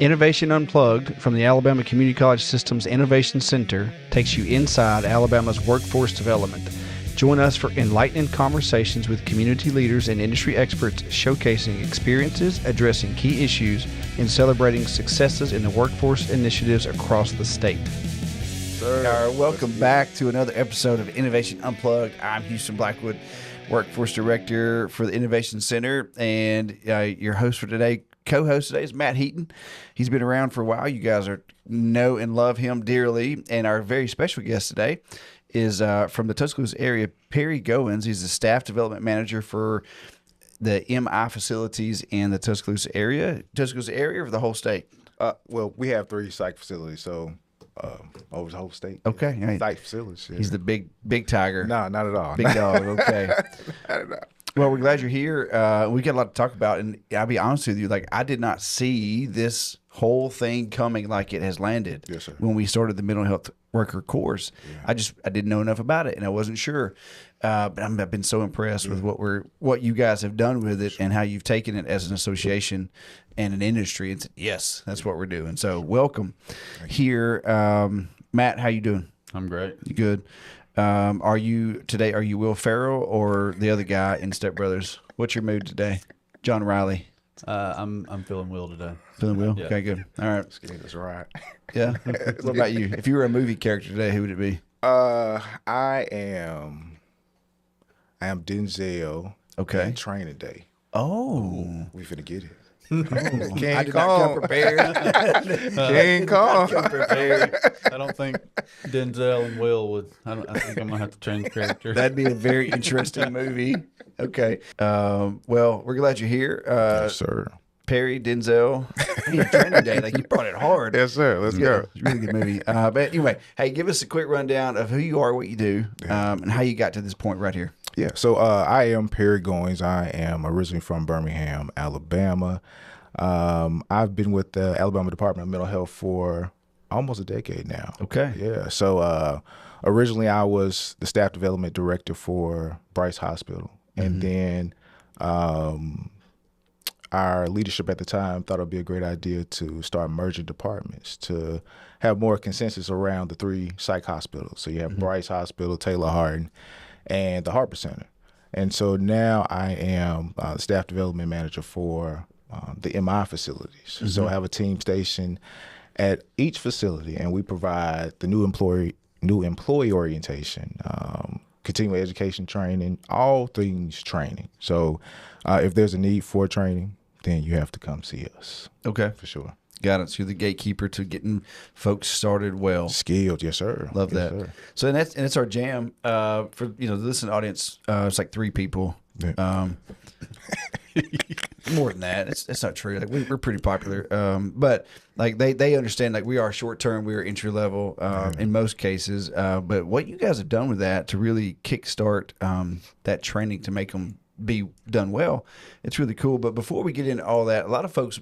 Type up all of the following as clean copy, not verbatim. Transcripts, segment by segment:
Innovation Unplugged from the Alabama Community College System's Innovation Center takes you inside Alabama's workforce development. Join us for enlightening conversations with community leaders and industry experts showcasing experiences, addressing key issues, and celebrating successes in the workforce initiatives across the state. Welcome back to another episode of Innovation Unplugged. I'm Houston Blackwood, Workforce Director for the Innovation Center, and your host for today, co-host today is Matt Heaton. He's been around for a while. You guys know and love him dearly. And our very special guest today is from the Tuscaloosa area, Perry Goins. He's the Staff Development Manager for the MI facilities in the Tuscaloosa area. Tuscaloosa area or the whole state? Well, we have 3 psych facilities, so over the whole state. Okay. Yeah. Psych facilities. Yeah. He's the big tiger. No, not at all. Big dog. Okay. Not at all. Well, we're glad you're here. We got a lot to talk about, and I'll be honest with you, like I did not see this whole thing coming like it has landed. Yes, sir. When we started the mental health worker course. Yeah. I didn't know enough about it, and I wasn't sure. But I've been so impressed with what you guys have done with it and how you've taken it as an association and an industry. And said, yes, that's what we're doing. So welcome here, Matt. How you doing? I'm great. You good? Are you Will Ferrell or the other guy in Step Brothers? What's your mood today? John Riley. I'm feeling Will today. Feeling Will? Yeah. Okay, good. All right. That's right. Yeah. What about you? If you were a movie character today, who would it be? I am Denzel. Okay. In Training Day. Oh. We finna get it. I did not come prepared. King Kong. Come prepared. I don't think Denzel and Will would. I think I'm gonna have to change character. That'd be a very interesting movie. Okay. Well, we're glad you're here. Yes, sir. Perry, Denzel. Training Day. Like you brought it hard. Yes, sir. Let's go. It's a really good movie. But anyway, hey, give us a quick rundown of who you are, what you do, and how you got to this point right here. Yeah, so I am Perry Goins. I am originally from Birmingham, Alabama. I've been with the Alabama Department of Mental Health for almost a decade now. Okay. Yeah, so originally I was the Staff Development Director for Bryce Hospital. And then our leadership at the time thought it would be a great idea to start merging departments to have more consensus around the 3 psych hospitals. So you have Bryce Hospital, Taylor Hardin, and the Harper Center. And so now I am the Staff Development Manager for the MI facilities. So I have a team stationed at each facility, and we provide the new employee orientation, continuing education training, all things training. So if there's a need for training, then you have to come see us. Okay. For sure. Got it. So you're the gatekeeper to getting folks started well. Skilled, yes, sir. Love yes, that. Sir. So and that's our jam. For the listening audience, it's like 3 people. Yeah. More than that. That's not true. Like we're pretty popular. But like they understand like we are short term, we are entry level in most cases. But what you guys have done with that to really kickstart that training to make them be done well, it's really cool. But before we get into all that, a lot of folks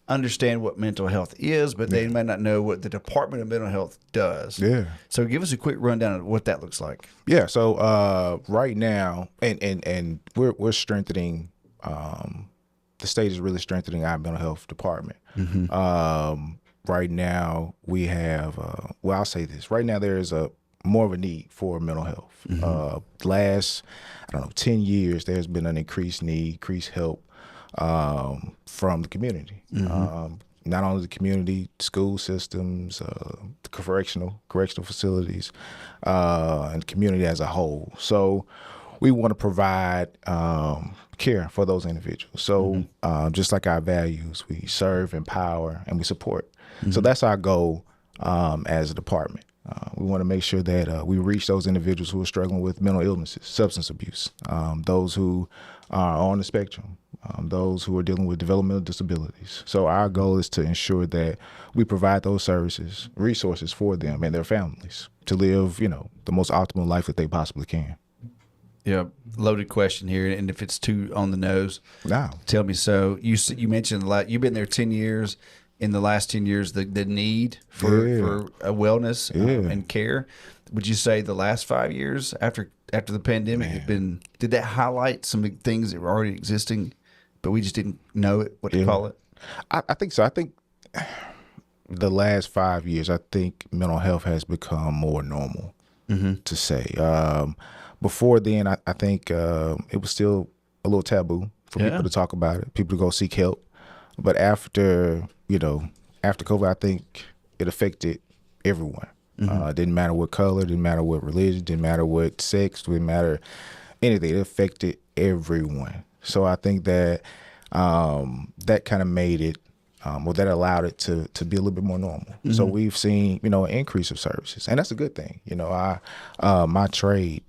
understand what mental health is, but they may not know what the Department of Mental Health does. Yeah. So give us a quick rundown of what that looks like. Yeah. So right now, and we're strengthening. The state is really strengthening our mental health department. Right now, we have. Well, I'll say this. Right now, there is more of a need for mental health. Last, 10 years, there's been an increased need, increased help from the community. Not only the community, school systems, the correctional facilities, and the community as a whole. So we want to provide care for those individuals. So just like our values, we serve, empower, and we support. So that's our goal as a department. We want to make sure that we reach those individuals who are struggling with mental illnesses, substance abuse, those who are on the spectrum, those who are dealing with developmental disabilities. So our goal is to ensure that we provide those services, resources for them and their families to live, the most optimal life that they possibly can. Yeah, loaded question here, and if it's too on the nose, tell me so. You mentioned a lot. You've been there 10 years. In the last 10 years, the need for a wellness and care. Would you say the last 5 years after the pandemic have been? Did that highlight some things that were already existing, but we just didn't know what to call it? I think so. I think the last 5 years, I think mental health has become more normal to say. Before then, I think it was still a little taboo for people to talk about it, people to go seek help. But after COVID, I think it affected everyone. Didn't matter what color, didn't matter what religion, didn't matter what sex, didn't matter anything. It affected everyone. So I think that that kind of made it, that allowed it to be a little bit more normal. So we've seen, an increase of services, and that's a good thing. My trade,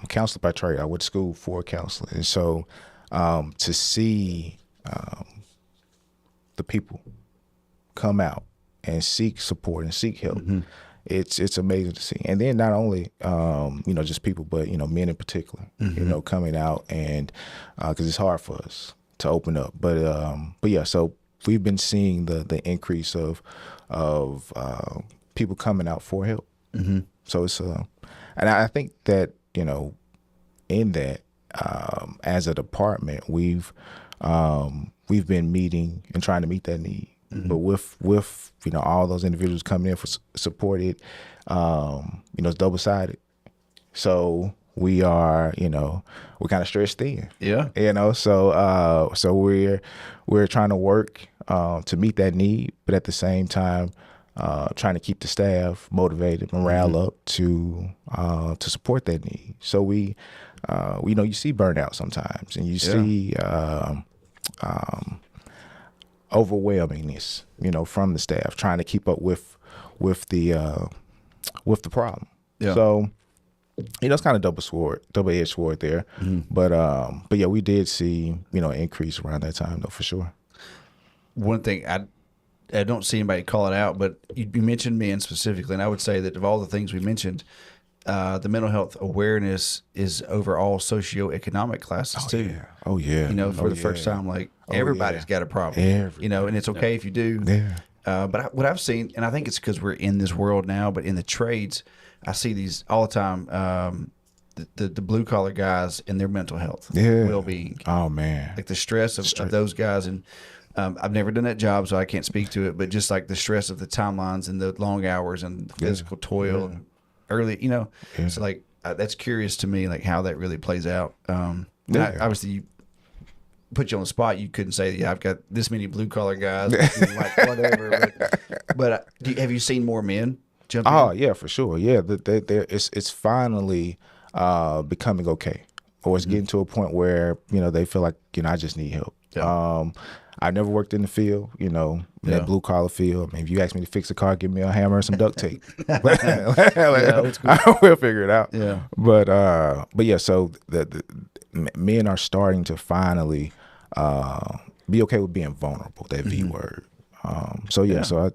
counselor by trade, I went to school for counseling, and so to see the people come out and seek support and seek help, it's amazing to see. And then not only just people, but men in particular, coming out, and because it's hard for us to open up, but yeah, so we've been seeing the increase of people coming out for help. So it's and I think that in that as a department, we've been meeting and trying to meet that need. But with all those individuals coming in for support, it's double-sided. So we are, we're kind of stretched thin. Yeah. So we're trying to work to meet that need, but at the same time, trying to keep the staff motivated, morale up to support that need. So we you see burnout sometimes, and you see overwhelmingness, from the staff trying to keep up with the problem. Yeah. So it's kind of double-edged sword there. But yeah, we did see increase around that time though, for sure. One thing I don't see anybody call it out, but you mentioned men specifically, and I would say that of all the things we mentioned, the mental health awareness is over all socioeconomic classes too. Yeah. Oh yeah. For the first time, like everybody's got a problem. And it's okay if you do. Yeah. But what I've seen, and I think it's because we're in this world now, but in the trades, I see these all the time. The blue collar guys and their mental health, well being. Oh man, like the stress of those guys, and I've never done that job, so I can't speak to it. But just like the stress of the timelines and the long hours and the physical toil, and early, it's like that's curious to me, like how that really plays out. Obviously, you put you on the spot. You couldn't say, I've got this many blue collar guys, like whatever. But have you seen more men jump in? Oh yeah, for sure. Yeah, it's finally becoming okay, or it's getting to a point where they feel like I just need help. I never worked in the field, in that blue collar field. I mean, if you ask me to fix a car, give me a hammer and some duct tape. I will figure it out. Yeah. But yeah, so the men are starting to finally be okay with being vulnerable. That V word. So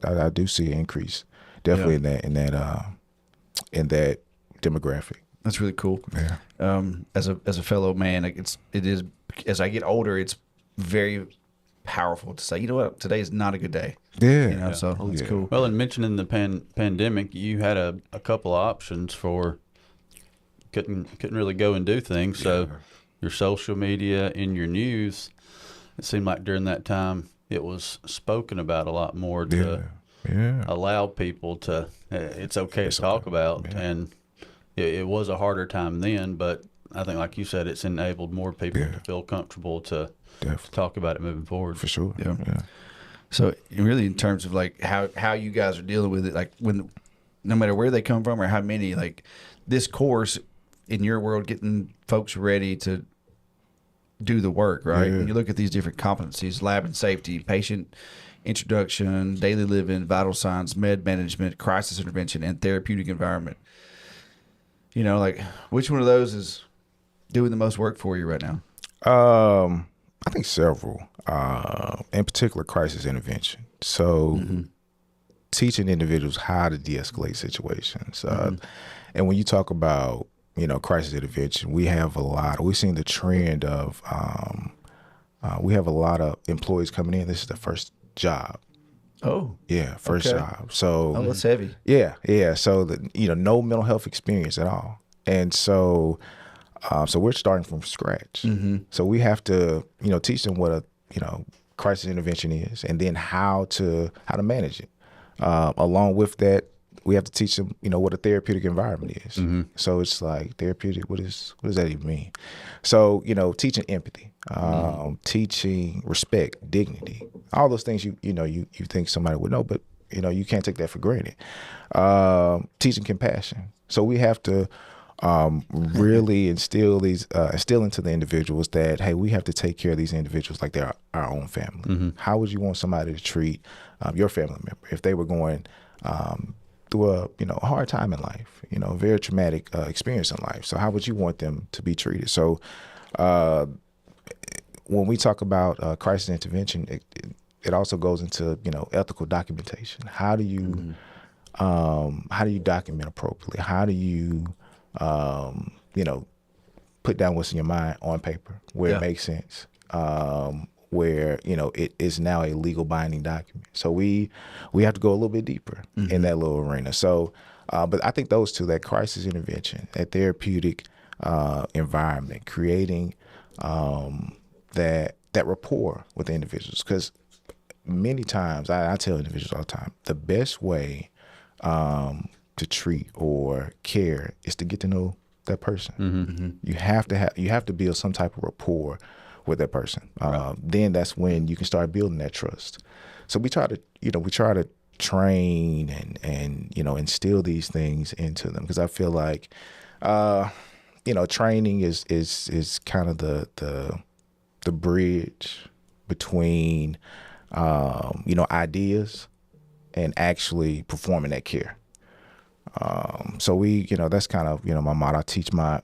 I do see an increase definitely in that demographic. That's really cool. Yeah. As a fellow man, it is as I get older, it's very powerful to say, what, today is not a good day. Yeah. So it's cool. Well, and mentioning the pandemic, you had a couple of options for couldn't really go and do things. So your social media and your news, it seemed like during that time it was spoken about a lot more to allow people to, it's okay to talk about. Yeah. And it was a harder time then, but I think, like you said, it's enabled more people to feel comfortable to talk about it moving forward. For sure. Yeah. So really, in terms of like how you guys are dealing with it, like when, no matter where they come from or how many, like this course in your world, getting folks ready to do the work, right? When you look at these different competencies, lab and safety, patient introduction, daily living, vital signs, med management, crisis intervention, and therapeutic environment. Like which one of those is doing the most work for you right now? I think several, in particular crisis intervention. So teaching individuals how to de-escalate situations. And when you talk about, crisis intervention, we've seen the trend of, we have a lot of employees coming in. This is the first job. Oh, yeah. First job. So that's heavy. Yeah. So no mental health experience at all. And so we're starting from scratch. So we have to, teach them what crisis intervention is, and then how to manage it. Along with that, we have to teach them, what a therapeutic environment is. So it's like therapeutic. What does that even mean? So teaching empathy, teaching respect, dignity, all those things you think somebody would know, but you can't take that for granted. Teaching compassion. So we have to really instill into the individuals that, hey, we have to take care of these individuals like they're our own family. How would you want somebody to treat your family member if they were going through a hard time in life, a very traumatic experience in life? So how would you want them to be treated? So when we talk about crisis intervention, it also goes into ethical documentation. How do you document appropriately? How do you put down what's in your mind on paper where it makes sense, where it is now a legal binding document. So we have to go a little bit deeper in that little arena. So but I think those two, that crisis intervention, that therapeutic environment, creating that rapport with the individuals, because many times I tell individuals all the time, the best way to treat or care is to get to know that person. You have to build some type of rapport with that person. Then that's when you can start building that trust. So we try to train and instill these things into them, because I feel like training is kind of the bridge between ideas and actually performing that care. So that's kind of my motto. I teach my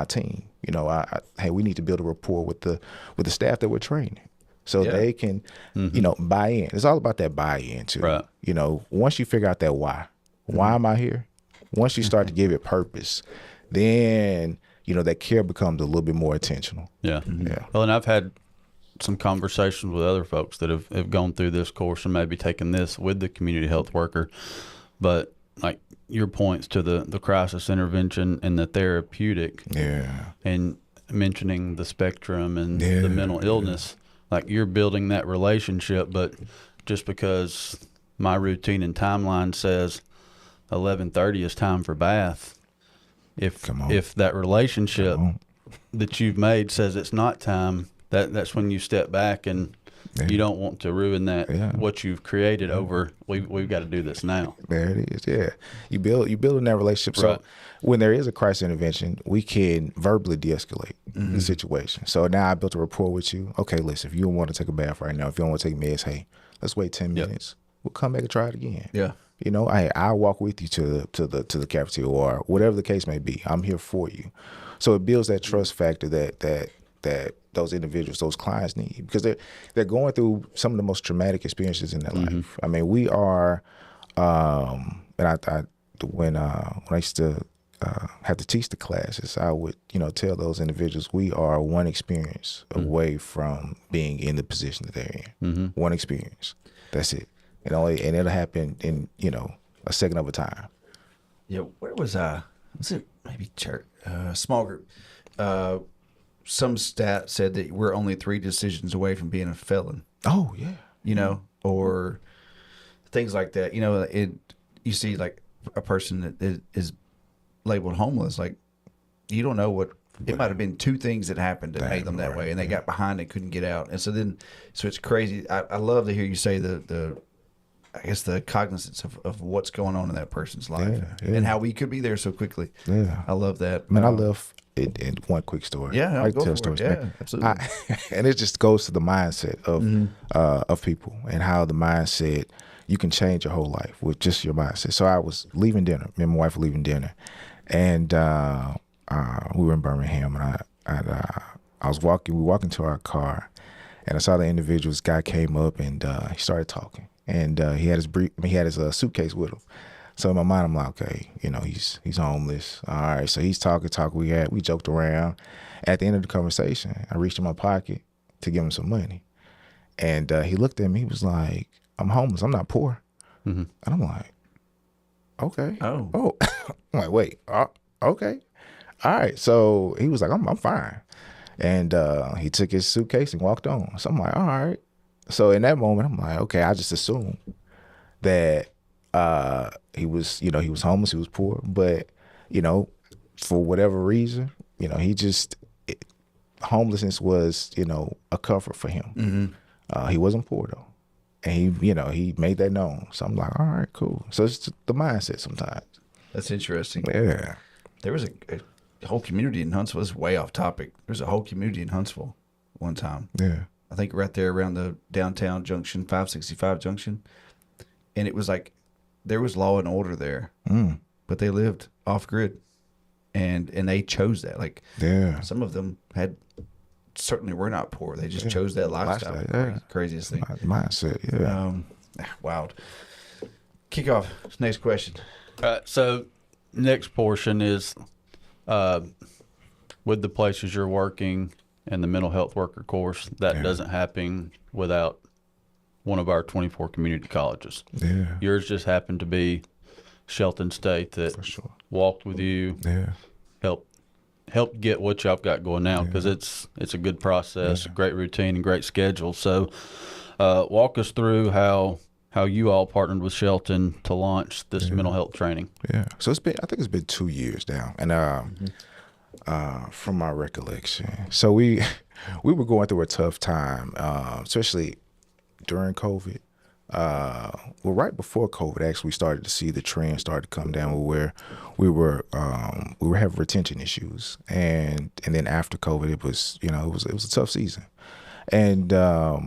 team. Hey, we need to build a rapport with the staff that we're training, so they can buy in. It's all about that buy-in too. Right. Once you figure out that why am I here? Once you start to give it purpose, then that care becomes a little bit more intentional. Yeah. Well, and I've had some conversations with other folks that have gone through this course and maybe taken this with the community health worker, but like your points to the crisis intervention and the therapeutic, and mentioning the spectrum and the mental illness, like you're building that relationship. But just because my routine and timeline says 11:30 is time for bath, if that relationship that you've made says it's not time, that's when you step back, and you don't want to ruin that what you've created over. We've got to do this now. There it is. Yeah, you build in that relationship. So when there is a crisis intervention, we can verbally de-escalate the situation. So now I built a rapport with you. Okay, listen, if you don't want to take a bath right now, if you don't want to take meds, hey, let's wait 10 minutes. We'll come back and try it again. Yeah. I'll walk with you to the cafeteria or whatever the case may be. I'm here for you. So it builds that trust factor that those individuals, those clients need, because they're going through some of the most traumatic experiences in their life. I mean, we are, and when I used to have to teach the classes, I would, tell those individuals, we are one experience away from being in the position that they're in. One experience. That's it. And it'll happen in, a second of a time. Yeah. Where was it maybe church, small group? Some stat said that we're only 3 decisions away from being a felon. Oh yeah. Or things like that. You see like a person that is labeled homeless, like you don't know what it might have been 2 things that happened that made them that way, and they got behind and couldn't get out. And so it's crazy. I love to hear you say the cognizance of what's going on in that person's life and how we could be there so quickly. Yeah. I love that. Man, I love it. One quick story. Yeah, I like to tell stories. Yeah, absolutely. And it just goes to the mindset of people, and how the mindset, you can change your whole life with just your mindset. So I was leaving dinner. Me and my wife were leaving dinner, and we were in Birmingham, and I was walking. We were walking to our car, and I saw the individual. This guy came up, and he started talking. And he had his suitcase with him. So in my mind, I'm like, okay, he's homeless. All right, so he's talking. We joked around. At the end of the conversation, I reached in my pocket to give him some money, and he looked at me. He was like, "I'm homeless. I'm not poor." And I'm like, "Okay." I'm like, "Wait. Okay. All right." So he was like, "I'm fine." And he took his suitcase and walked on. So I'm like, all right. So in that moment, I'm like, okay, I just assumed that he was homeless, he was poor, but for whatever reason, homelessness was a comfort for him. He wasn't poor though, and he made that known. So I'm like, all right, cool. So it's the mindset sometimes. That's interesting. Yeah. There was a whole community in Huntsville. This is way off topic. There's a whole community in Huntsville one time. Yeah. I think right there around the downtown junction, 565 junction. And it was like there was law and order there, but they lived off grid, and they chose that. Like, some of them certainly were not poor. They just chose that lifestyle. Craziest thing. Mindset. Yeah. Wild. Kick off. Next question. So next portion is with the places you're working and the mental health worker course, that doesn't happen without one of our 24 community colleges. Yeah. Yours just happened to be Shelton State that walked with you, helped get what y'all got going now, because it's a good process, a great routine, and great schedule. So walk us through how you all partnered with Shelton to launch this mental health training. Yeah. So I think it's been 2 years now. And from my recollection, so we were going through a tough time, especially during COVID. Right before COVID, actually, we started to see the trend start to come down where we were having retention issues, and then after COVID, it was a tough season, and I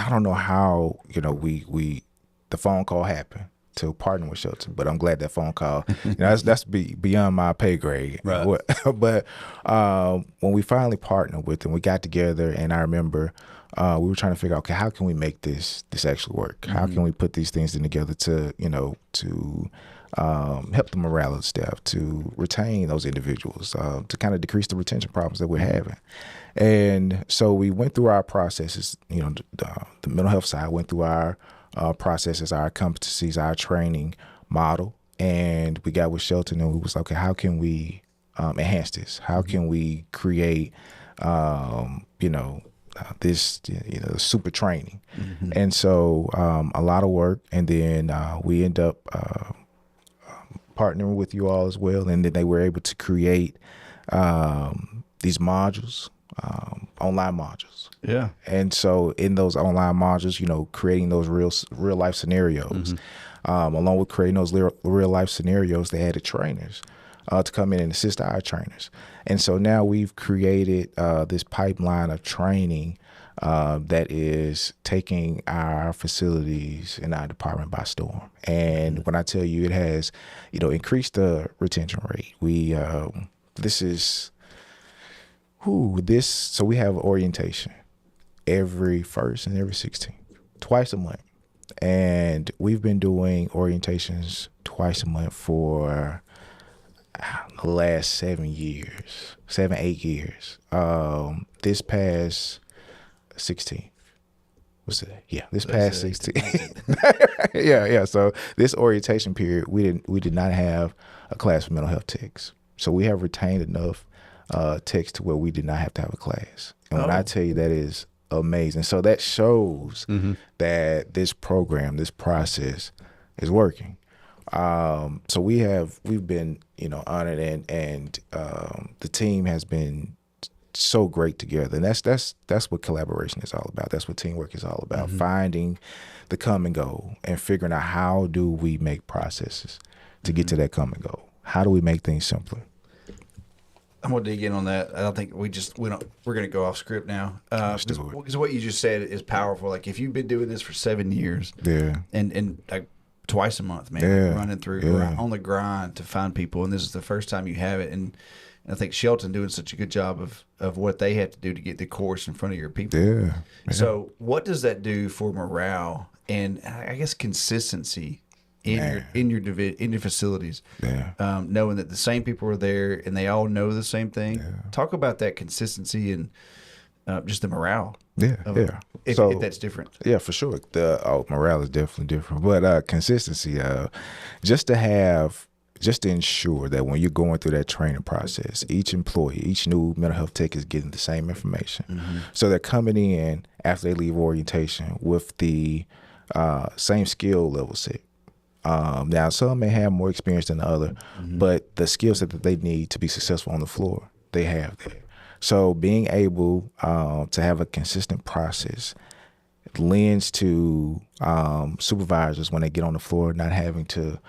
don't know how the phone call happened to partner with Shelton, but I'm glad that phone call. That's beyond my pay grade. Right. But when we finally partnered with them, we got together, and I remember we were trying to figure out, okay, how can we make this actually work? How can we put these things together to help the morale of the staff, to retain those individuals, to kind of decrease the retention problems that we're having. And so we went through our processes, the mental health side went through our processes, our competencies, our training model, and we got with Shelton, and we was like, okay, how can we enhance this? How can we create, this, super training? And so a lot of work, and then we end up partnering with you all as well, and then they were able to create these modules, online modules. Yeah. And so in those online modules, creating those real life scenarios, along with creating those real life scenarios, they added trainers to come in and assist our trainers. And so now we've created this pipeline of training that is taking our facilities and our department by storm. And when I tell you it has, increased the retention rate, so we have orientation every 1st and every 16th, twice a month. And we've been doing orientations twice a month for the last 7, 8 years. This past 16th. What's it? Yeah, this past 16th. Yeah. So this orientation period, we did not have a class for mental health techs. So we have retained enough techs to where we did not have to have a class. And when I tell you, that is amazing. So that shows that this program, this process is working. So we've been, honored, and the team has been so great together. And that's what collaboration is all about. That's what teamwork is all about. Finding the common goal and figuring out, how do we make processes to get to that common goal? How do we make things simpler? I'm gonna dig in on that. I don't think we're gonna go off script now. Because what you just said is powerful. Like, if you've been doing this for 7 years, and like twice a month, man, running through on the grind to find people, and this is the first time you have it, and I think Shelton doing such a good job of what they have to do to get the course in front of your people. Yeah. So what does that do for morale and, I guess, consistency in your facilities? Yeah. Knowing that the same people are there and they all know the same thing. Yeah. Talk about that consistency and just the morale. If that's different. Yeah, for sure. The morale is definitely different, but consistency. Just to have just to ensure that when you're going through that training process, each employee, each new mental health tech is getting the same information. So they're coming in after they leave orientation with the same skill level set. Now, some may have more experience than the other, but the skill set that they need to be successful on the floor, they have that. So being able to have a consistent process lends to supervisors when they get on the floor not having to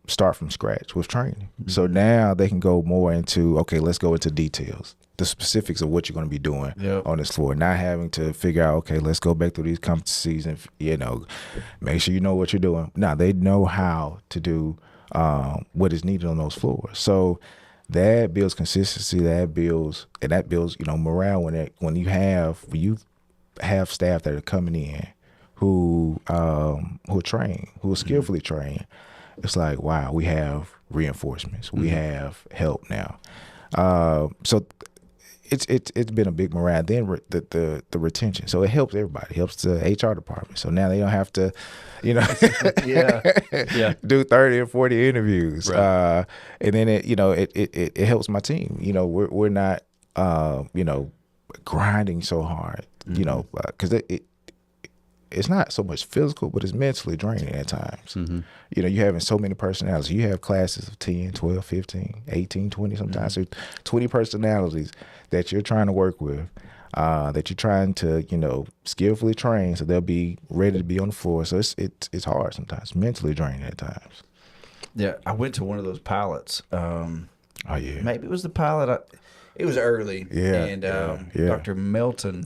start from scratch with training. So now they can go more into, okay, let's go into details, the specifics of what you're going to be doing on this floor, not having to figure out, okay, let's go back through these competencies and, make sure you know what you're doing. Now they know how to do what is needed on those floors. So that builds consistency, that builds morale when you have staff that are coming in who are trained, who are skillfully trained. It's like, wow, we have reinforcements, we have help now. So it's been a big morale. Then the retention, so it helps everybody. It helps the HR department. So now they don't have to, do 30 or 40 interviews. Right. And then it helps my team. We're not grinding so hard. Because it's not so much physical, but it's mentally draining at times. You're having so many personalities. You have classes of 10, 12, 15, 18, 20 sometimes. So 20 personalities that you're trying to work with, that you're trying to, skillfully train so they'll be ready to be on the floor. So it's hard sometimes, mentally draining at times. Yeah, I went to one of those pilots. Oh, yeah. Maybe it was the pilot. It was early. Yeah. And yeah. Dr. Melton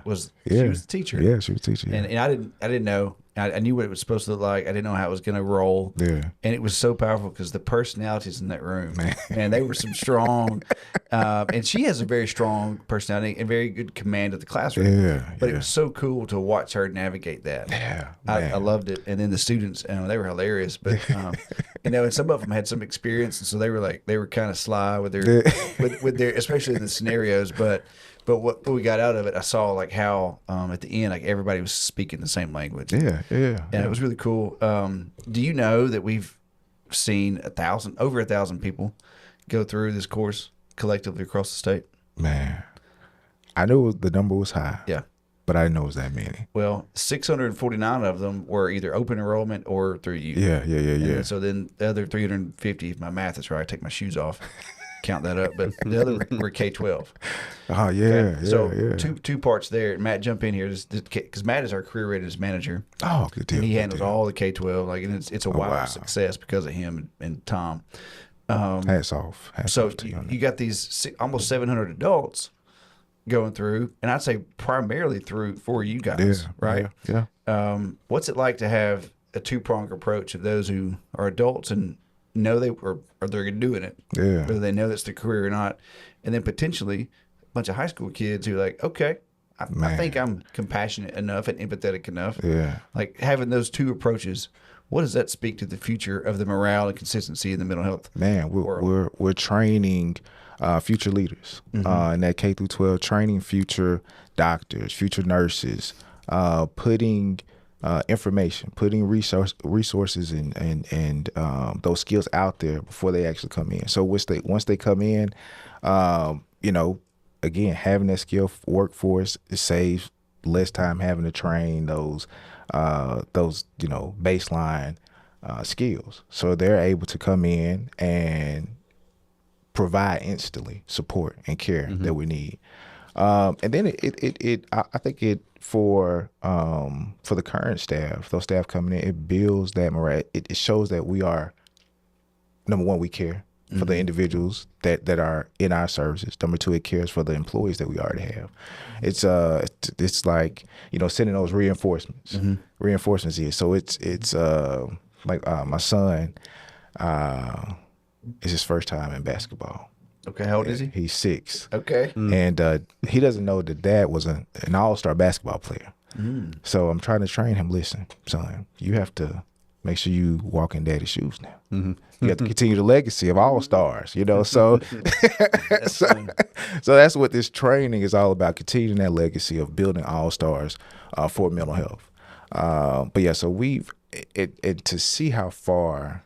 was she was the teacher. Yeah, she was the teacher. Yeah. And I didn't know. I knew what it was supposed to look like. I didn't know how it was going to roll. Yeah. And it was so powerful because the personalities in that room, man, they were some strong. And she has a very strong personality and very good command of the classroom. Yeah. But it was so cool to watch her navigate that. Yeah. I loved it. And then the students, they were hilarious. But and some of them had some experience, and so they were kind of sly with their with their, especially in the scenarios. But what we got out of it, I saw like how at the end, like everybody was speaking the same language. Yeah. And it was really cool. Do you know that we've seen over 1,000 people go through this course collectively across the state? Man, I knew the number was high. Yeah. But I didn't know it was that many. Well, 649 of them were either open enrollment or through you. Yeah. And so then the other 350, if my math is right, I take my shoes off, count that up. But the other were K-12. Oh, yeah. Okay? So yeah. two parts there. Matt, jump in here because Matt is our career readiness manager. Oh, good deal. And he good handles deal. all the K-12. And it's a wild wow. success because of him and Tom. Hats off. Hats off to you got these almost 700 adults going through, and I'd say primarily for you guys, right? Yeah. What's it like to have a two-pronged approach of those who are adults and know they're doing it, Yeah. whether they know that's their career or not, and then potentially a bunch of high school kids who are like, okay, I think I'm compassionate enough and empathetic enough. Yeah. Like having those two approaches, what does that speak to the future of the morale and consistency in the mental health? Man, we're training future leaders in that K through 12, training future doctors, future nurses, putting information, putting resources and those skills out there before they actually come in. So once they come in, again, having that skilled workforce, it saves less time having to train those baseline skills. So they're able to come in and provide instantly support and care that we need. And then I think it for the current staff, those staff coming in, it builds that morale. It shows that we are, number one, we care for the individuals that are in our services. Number two, it cares for the employees that we already have. It's like, sending those reinforcements. Reinforcements here. So it's like my son, it's his first time in basketball. Okay, how old is he? He's 6. Okay. And he doesn't know that dad was an all-star basketball player. So I'm trying to train him, listen, son, you have to make sure you walk in daddy's shoes now. You have to continue the legacy of all-stars, So so that's what this training is all about, continuing that legacy of building all-stars for mental health. But yeah, so to see how far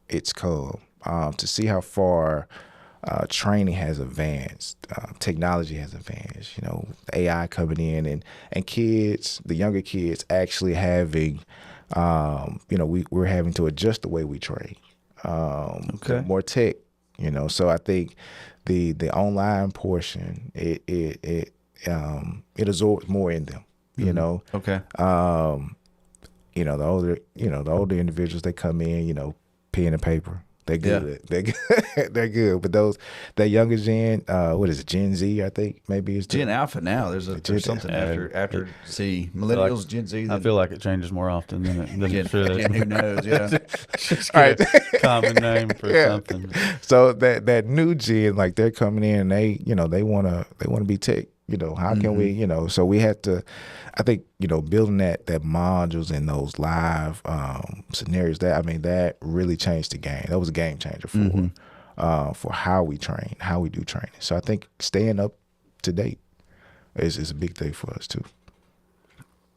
it's come, to see how far training has advanced, technology has advanced. You know, AI coming in and kids, the younger kids, actually having, you know, we're having to adjust the way we train. More tech. You know, so I think the online portion it absorbs more in them. You know. Okay. You know, the older individuals, they come in, you know, pen and paper. They're good. Yeah. They're good. But that younger gen, what is it, Gen Z? I think maybe it's Gen Alpha now. There's something after Z. Millennials, like, Gen Z. I feel like it changes more often than it should. Gen, who knows? Yeah. Just get a common name for something. So that new gen, like, they're coming in and they wanna be tech. You know, how can we, you know, so we had to, I think, you know, building that modules and those live scenarios, that really changed the game. That was a game changer for how we train, how we do training. So I think staying up to date is a big thing for us too.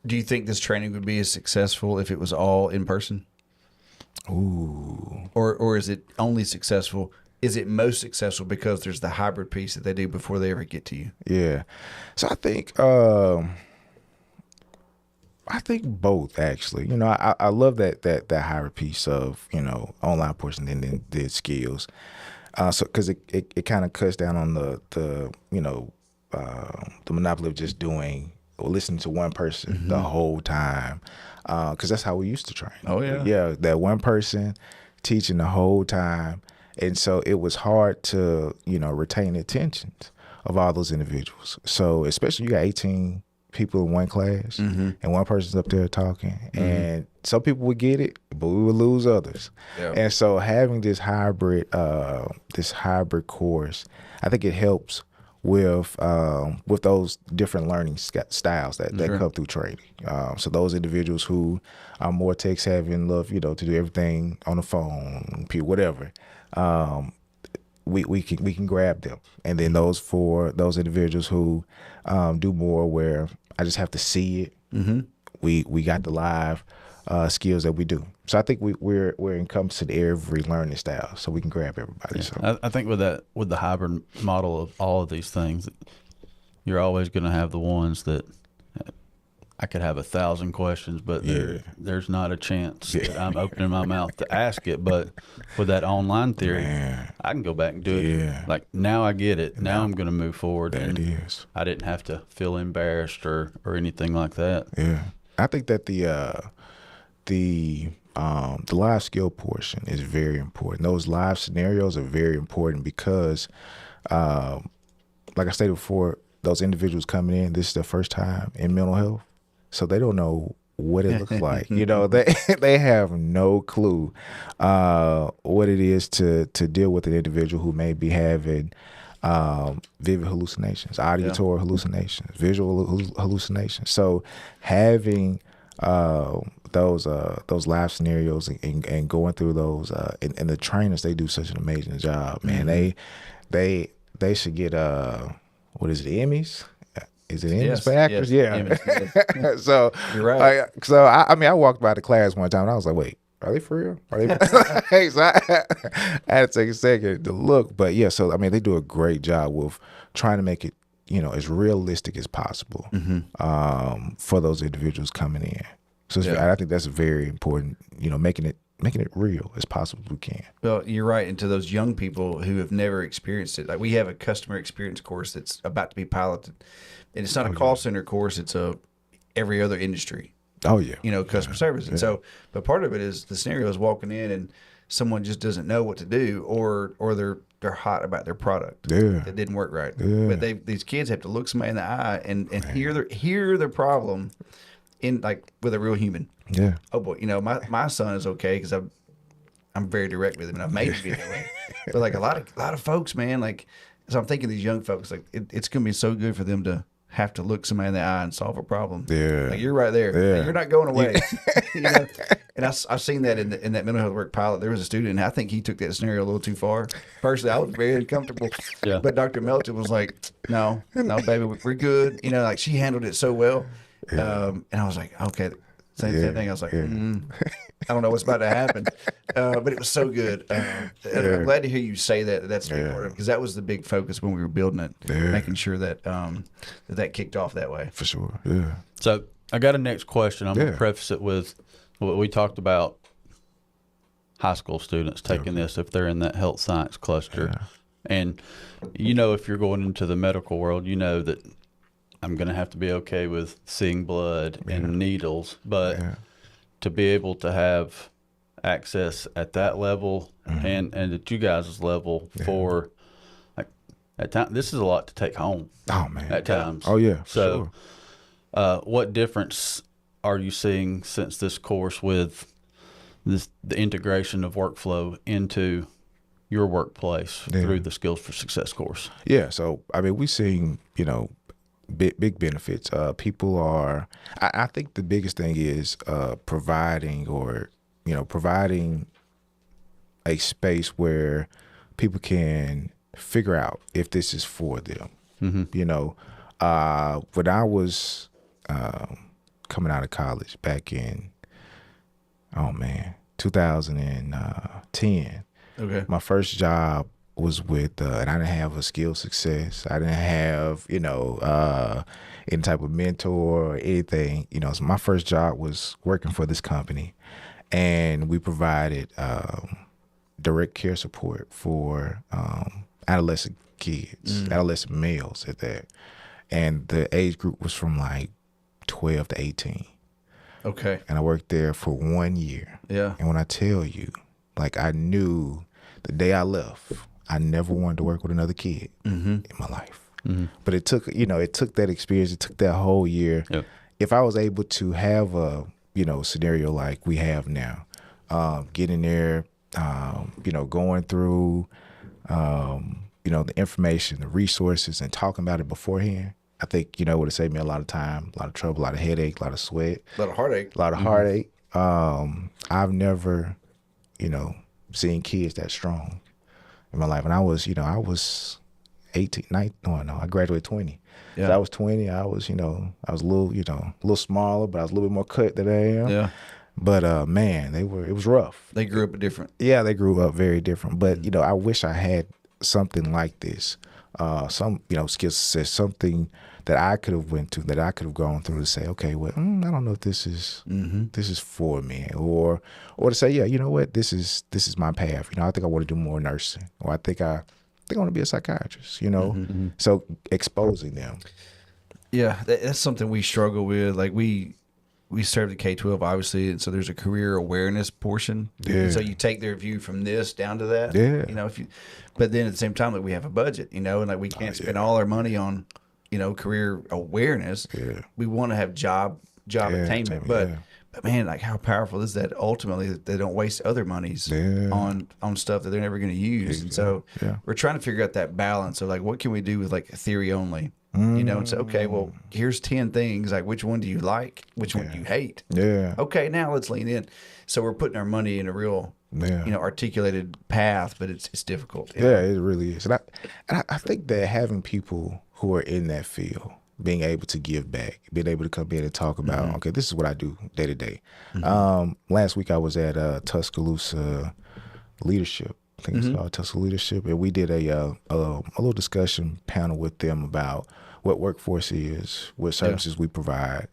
Do you think this training would be as successful if it was all in person? Ooh. Or is it only successful? Is it most successful because there's the hybrid piece that they do before they ever get to you? Yeah. So I think both, actually. You know, I love that hybrid piece of, you know, online portion and then the skills. So because it kind of cuts down on the you know, the monopoly of just doing or listening to one person the whole time. Because that's how we used to train. Oh, yeah. Yeah, that one person teaching the whole time. And so it was hard to, you know, retain the attentions of all those individuals. So especially you got 18 people in one class and one person's up there talking. And some people would get it, but we would lose others. Yeah. And so having this hybrid course, I think it helps with those different learning styles that come through training. So those individuals who are more tech savvy and love, you know, to do everything on the phone, whatever. We can grab them, and then those individuals who do more where I just have to see it. We got the live skills that we do. So I think we're encompassing every learning style, so we can grab everybody. Yeah. So I think with the hybrid model of all of these things, you're always going to have the ones that I could have 1,000 questions, but there's not a chance that I'm opening my mouth to ask it. But with that online theory, I can go back and do it. Like, now I get it. Now I'm going to move forward. That is. I didn't have to feel embarrassed or anything like that. Yeah, I think that the live skill portion is very important. Those live scenarios are very important because, like I stated before, those individuals coming in, this is their first time in mental health. So they don't know what it looks like. You know, they have no clue what it is to deal with an individual who may be having vivid hallucinations, auditory hallucinations, visual hallucinations. So having those live scenarios and going through those and the trainers, they do such an amazing job, man. They should get what is it, Emmys? Is it Emmys for actors? Yes. Yeah. So you're right. I walked by the class one time and I was like, wait, are they for real? Are they? So I had to take a second to look, but yeah. So I mean, they do a great job with trying to make it, you know, as realistic as possible for those individuals coming in. So I think that's very important. You know, making it real as possible as we can. Well, you're right. And to those young people who have never experienced it, like, we have a customer experience course that's about to be piloted, and it's not a call center course. It's every other industry. Oh yeah. You know, customer service. And so, but part of it is the scenario is walking in and someone just doesn't know what to do, or they're hot about their product. Yeah. It didn't work right. Yeah. But these kids have to look somebody in the eye and hear their problem in, like, with a real human. Yeah. Oh boy, you know, my son is okay because I'm very direct with him and I've made him be that way. But like a lot of folks, man, like, so I'm thinking these young folks, like, it's gonna be so good for them to have to look somebody in the eye and solve a problem. Yeah. Like, you're right there. Yeah. Like, you're not going away. You know? And I've seen that in that mental health work pilot. There was a student, and I think he took that scenario a little too far. Personally, I was very uncomfortable. Yeah. But Dr. Melton was like, no, baby, we're good. You know, like, she handled it so well. Yeah. And I was like, okay, Same thing. I was like, I don't know what's about to happen, but it was so good. And I'm glad to hear you say that. That's a big part of it, because that was the big focus when we were building it, making sure that that kicked off that way. For sure. Yeah. So I got a next question. I'm going to preface it with what we talked about. High school students taking this if they're in that health science cluster. And, if you're going into the medical world, that I'm going to have to be okay with seeing blood and needles. But to be able to have access at that level and at you guys' level for, like, at time, this is a lot to take home. Oh, man. At times. Oh, yeah. So what difference are you seeing since this course with the integration of workflow into your workplace through the Skills for Success course? Yeah. So, I mean, we're seeing, big benefits. People are, I think the biggest thing is providing a space where people can figure out if this is for them. When I was coming out of college back in 2010. Okay. My first job was with, and I didn't have a skill success. I didn't have, any type of mentor or anything. So my first job was working for this company, and we provided direct care support for adolescent kids, adolescent males at that. And the age group was from like 12 to 18. Okay. And I worked there for 1 year. Yeah. And when I tell you, like, I knew the day I left, I never wanted to work with another kid in my life. But it took that experience, it took that whole year. Yep. If I was able to have a, scenario like we have now, getting there, going through, the information, the resources, and talking about it beforehand, I think, it would have saved me a lot of time, a lot of trouble, a lot of headache, a lot of sweat. A lot of heartache. A lot of heartache. I've never, seen kids that strong in my life. And I was 18, 19, no, I graduated 20. Yeah. So I was 20. I was, I was a little smaller, but I was a little bit more cut than I am. Yeah. But, man, it was rough. They grew up different. Yeah, they grew up very different. But, I wish I had something like this. Some, skills, something that I could have went to, that I could have gone through to say, okay, well, I don't know if this is for me, or to say, yeah, you know what, this is my path. I think I want to do more nursing, or I think I want to be a psychiatrist. So exposing them. Yeah, that's something we struggle with. Like we serve the K-12, obviously, and so there's a career awareness portion. Yeah. So you take their view from this down to that. Yeah. But then at the same time, like, we have a budget, and like we can't spend all our money on, career awareness. Yeah. We want to have job attainment, but man, like, how powerful is that ultimately, that they don't waste other monies on stuff that they're never going to use. And so we're trying to figure out that balance of, like, what can we do with, like, theory only, and say, okay, well, here's 10 things, like, which one do you like? Which one do you hate? Yeah. Okay, now let's lean in. So we're putting our money in a real, articulated path, but it's difficult. Yeah, it really is. And I think that having people who are in that field, being able to give back, being able to come in and talk about, okay, this is what I do day to day. Last week I was at Tuscaloosa Leadership. I think it's called Tuscaloosa Leadership, and we did a little discussion panel with them about what workforce is, what services we provide.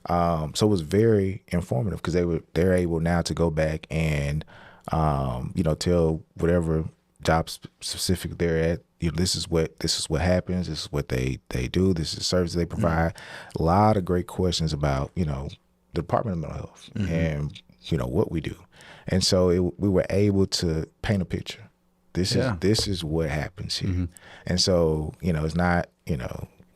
So it was very informative, because they're able now to go back and tell whatever job specific they're at, this is what happens, this is what they do, this is the service they provide. A lot of great questions about the Department of Mental Health and what we do. And so we were able to paint a picture. This is what happens here. And so it's not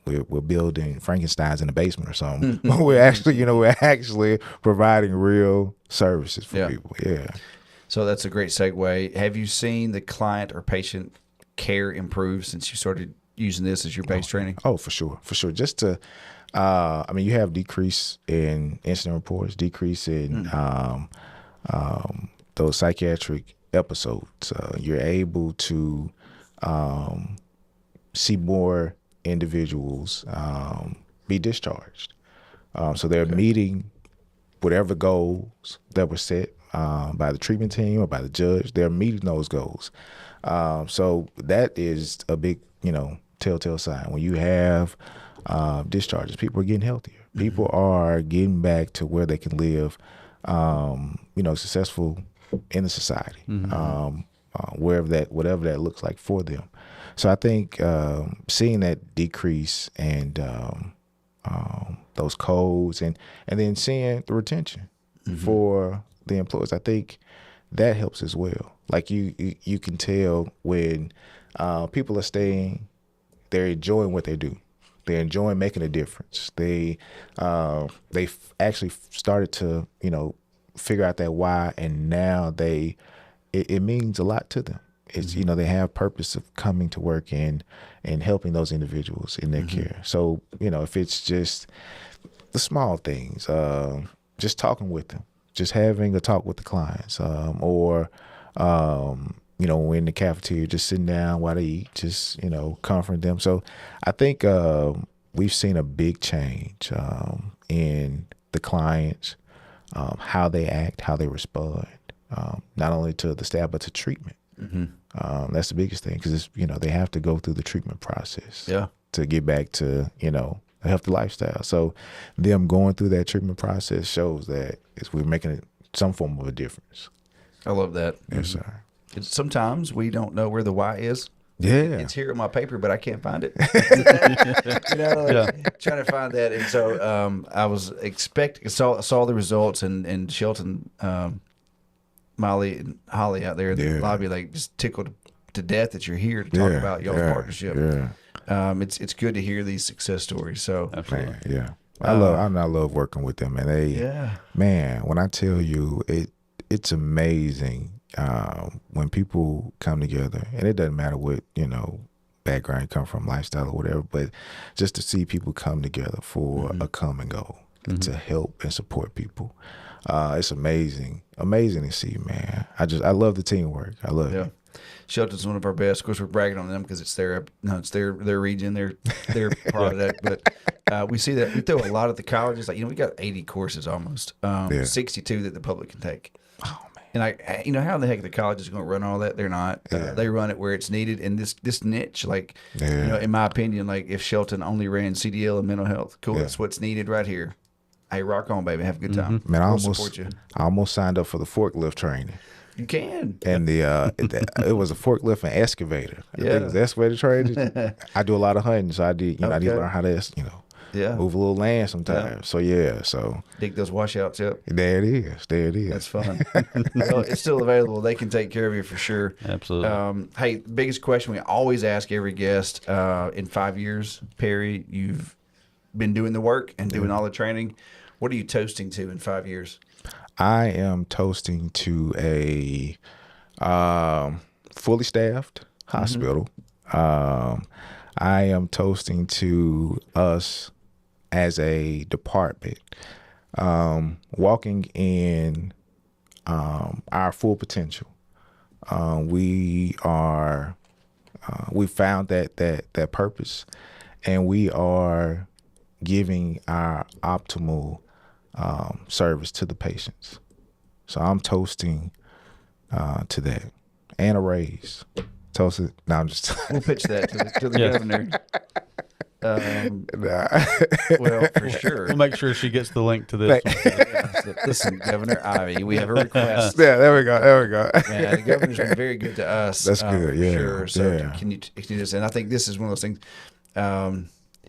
we're building Frankensteins in the basement or something. we're actually providing real services for people. Yeah. So that's a great segue. Have you seen the client or patient care improve since you started using this as your base training? Oh, for sure. Just to, you have decrease in incident reports, decrease in those psychiatric episodes. You're able to see more individuals be discharged. So they're meeting whatever goals that were set by the treatment team or by the judge, they're meeting those goals. So that is a big, telltale sign. When you have discharges, people are getting healthier. People are getting back to where they can live, successful in the society, whatever that looks like for them. So I think seeing that decrease and those codes and then seeing the retention for the employees, I think that helps as well. Like you can tell when people are staying, they're enjoying what they do. They're enjoying making a difference. They've actually started to, figure out that why, and now it means a lot to them. It's, they have purpose of coming to work and helping those individuals in their care. So, if it's just the small things, just talking with them, just having a talk with the clients, or we're in the cafeteria, just sitting down while they eat, just, comfort them. So I think we've seen a big change in the clients, how they act, how they respond, not only to the staff, but to treatment. That's the biggest thing, because they have to go through the treatment process to get back to, a healthy lifestyle. So them going through that treatment process shows that we're making some form of a difference. I love that. Yes, sir. Sometimes we don't know where the why is. Yeah. It's here in my paper, but I can't find it. Trying to find that. And so I was saw the results, and Shelton, Molly, and Holly out there in the lobby, like, just tickled to death that you're here to talk about y'all's partnership. Yeah. It's good to hear these success stories. So Absolutely. Man, I love working with them, and man, when I tell you, it's amazing when people come together, and it doesn't matter what background you come from, lifestyle or whatever, but just to see people come together for a common goal to help and support people, it's amazing to see, man. I love the teamwork. I love it. Shelton's one of our best. Of course, we're bragging on them because it's their region, their product. But we see that we throw a lot at the colleges. Like, we got 80 courses almost, 62 that the public can take. Oh man! And how in the heck the college is going to run all that? They're not. They run it where it's needed. And this niche, like, in my opinion, like, if Shelton only ran CDL and mental health, cool. That's what's needed right here. Hey, rock on, baby. Have a good time. Man, we'll support you. I almost signed up for the forklift training. You can. And it was a forklift and excavator. I think it was excavator training. I do a lot of hunting, so I did. I need to learn how to, move a little land sometimes. So dig those washouts up. There it is. That's fun. Well, it's still available. They can take care of you for sure. Absolutely. Hey, biggest question we always ask every guest: in 5 years, Perry, you've been doing the work and doing all the training. What are you toasting to in 5 years? I am toasting to a fully staffed hospital. I am toasting to us as a department walking in our full potential. We found that purpose, and we are giving our optimal service to the patients. So I'm toasting to that, and a raise. Toasted. No, I'm just. We'll pitch that to the governor. Well, for sure. We'll make sure she gets the link to this. Listen, Governor Ivy, we have a request. Yeah, there we go. Yeah, the governor's been very good to us. That's good. Yeah, sure. So can you do this? And I think this is one of those things.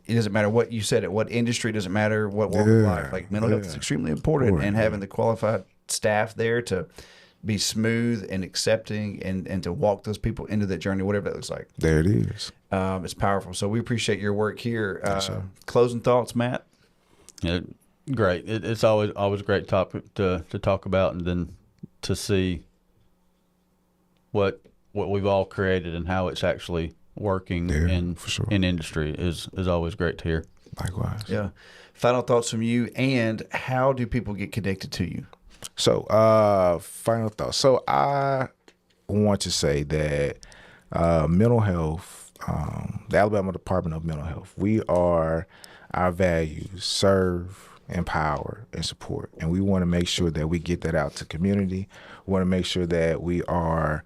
It doesn't matter what you said, what industry, doesn't matter what walk of life. Like, mental health is extremely important, and having the qualified staff there to be smooth and accepting and to walk those people into that journey, whatever that looks like. There it is. It's powerful. So we appreciate your work here. Yes, Closing thoughts, Matt? Yeah, great. It's always a great topic to talk about, and then to see what we've all created and how it's actually working in industry is always great to hear. Likewise. Yeah. Final thoughts from you, and how do people get connected to you? So, final thoughts. So I want to say that mental health, the Alabama Department of Mental Health, our values: serve, empower, and support. And we want to make sure that we get that out to community. We want to make sure that we are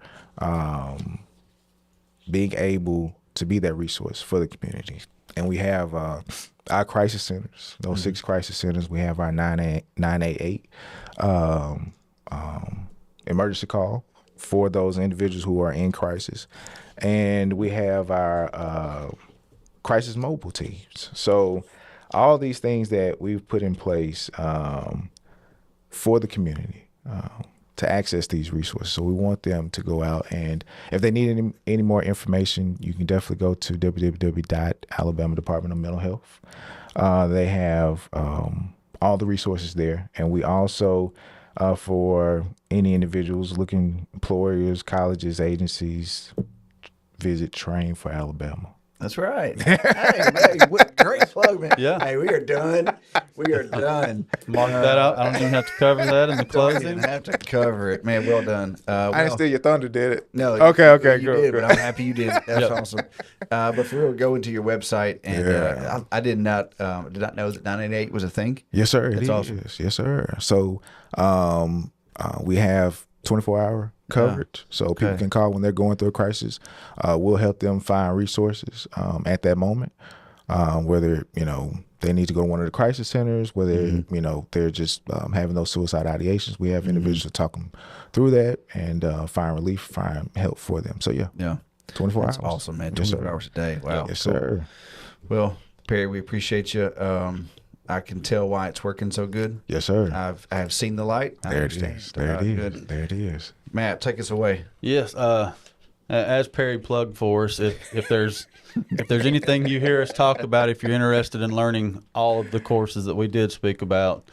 being able to be that resource for the community. And we have our crisis centers, those 6 crisis centers. We have our 988 emergency call for those individuals who are in crisis. And we have our crisis mobile teams. So all these things that we've put in place for the community to access these resources. So we want them to go out, and if they need any more information, you can definitely go to www.alabama Department of Mental Health. They have all the resources there. And we also, for any individuals looking, employers, colleges, agencies, visit Train for Alabama. That's right. Hey, what great plug, man. Yeah. Hey, we are done. We are done. Mark that out. I don't even have to cover that in the Don't even closing. have to cover it, man. Well done. I didn't steal your thunder, did it? No. Okay, you good. did, but I'm happy you did. That's awesome. But for real, go into your website, and I did not know that 988 was a thing. Yes, sir. That's It is. awesome. Yes, sir. So we have 24-hour coverage, so people can call when they're going through a crisis. We'll help them find resources at that moment, whether they need to go to one of the crisis centers, whether they're just having those suicide ideations. We have individuals to talk them through that and find relief, find help for them. So yeah, 24 That's hours. awesome, man. Yes, 24 sir. hours a day. Wow. Yes, Cool. sir. Well, Perry, we appreciate you. I can tell why it's working so good. Yes, sir. I have seen the light. I There it understand. is. There it is. Good. There it is. Matt, take us away. Yes. As Perry plugged for us, if there's anything you hear us talk about, if you're interested in learning all of the courses that we did speak about,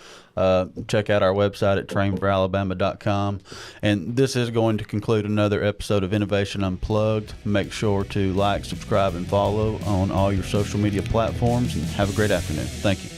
check out our website at trainforalabama.com. And this is going to conclude another episode of Innovation Unplugged. Make sure to like, subscribe, and follow on all your social media platforms. And have a great afternoon. Thank you.